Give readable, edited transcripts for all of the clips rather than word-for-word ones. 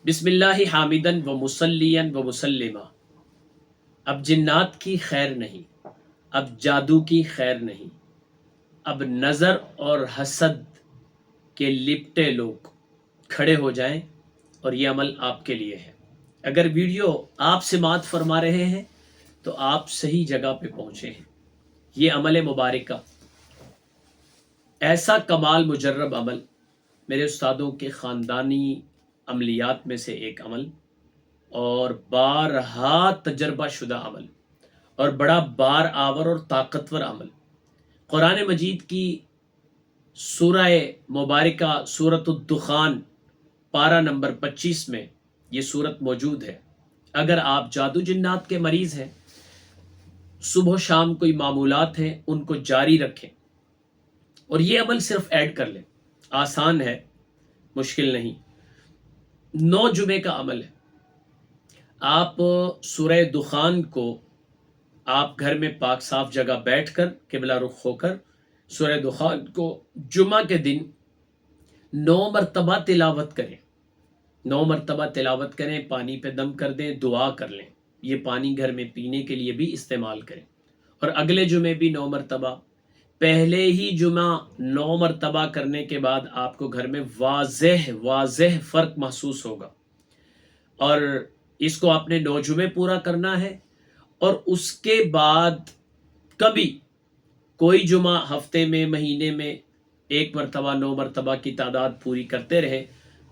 بسم اللہ حامدن و مسلین و مسلمہ۔ اب جنات کی خیر نہیں، اب جادو کی خیر نہیں، اب نظر اور حسد کے لپٹے لوگ کھڑے ہو جائیں اور یہ عمل آپ کے لیے ہے۔ اگر ویڈیو آپ سماعت فرما رہے ہیں تو آپ صحیح جگہ پہ پہنچے ہیں۔ یہ عمل مبارکہ، ایسا کمال مجرب عمل، میرے استادوں کے خاندانی عملیات میں سے ایک عمل اور بارہا تجربہ شدہ عمل اور بڑا بار آور اور طاقتور عمل۔ قرآن مجید کی سورہ مبارکہ سورۃ الدخان پارہ نمبر 25 میں یہ سورت موجود ہے۔ اگر آپ جادو جنات کے مریض ہیں، صبح و شام کوئی معمولات ہیں، ان کو جاری رکھیں اور یہ عمل صرف ایڈ کر لیں۔ آسان ہے، مشکل نہیں۔ 9 جمعے کا عمل ہے۔ آپ سورہ دخان کو آپ گھر میں پاک صاف جگہ بیٹھ کر قبلہ رخ ہو کر سورہ دخان کو جمعہ کے دن 9 مرتبہ تلاوت کریں۔ 9 مرتبہ تلاوت کریں، پانی پہ دم کر دیں، دعا کر لیں۔ یہ پانی گھر میں پینے کے لیے بھی استعمال کریں اور اگلے جمعے بھی 9 مرتبہ۔ پہلے ہی جمعہ 9 مرتبہ کرنے کے بعد آپ کو گھر میں واضح فرق محسوس ہوگا، اور اس کو آپ نے 9 جمعے پورا کرنا ہے۔ اور اس کے بعد کبھی کوئی جمعہ ہفتے میں، مہینے میں 1 مرتبہ 9 مرتبہ کی تعداد پوری کرتے رہیں،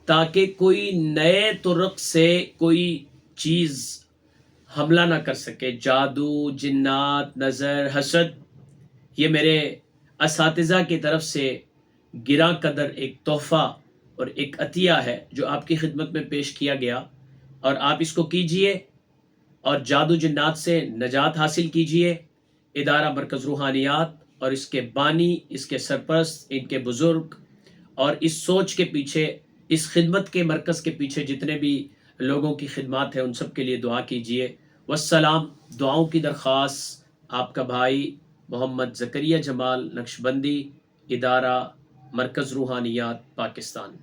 تاکہ کوئی نئے طرق سے کوئی چیز حملہ نہ کر سکے۔ جادو، جنات، نظر، حسد، یہ میرے اساتذہ کی طرف سے گراں قدر ایک تحفہ اور ایک عطیہ ہے جو آپ کی خدمت میں پیش کیا گیا، اور آپ اس کو کیجئے اور جادو جنات سے نجات حاصل کیجئے۔ ادارہ مرکز روحانیات اور اس کے بانی، اس کے سرپرست، ان کے بزرگ اور اس سوچ کے پیچھے، اس خدمت کے مرکز کے پیچھے جتنے بھی لوگوں کی خدمات ہیں، ان سب کے لیے دعا کیجئے۔ والسلام۔ دعاؤں کی درخواست، آپ کا بھائی محمد زکریا جمال نقشبندی، ادارہ مرکز روحانیات، پاکستان۔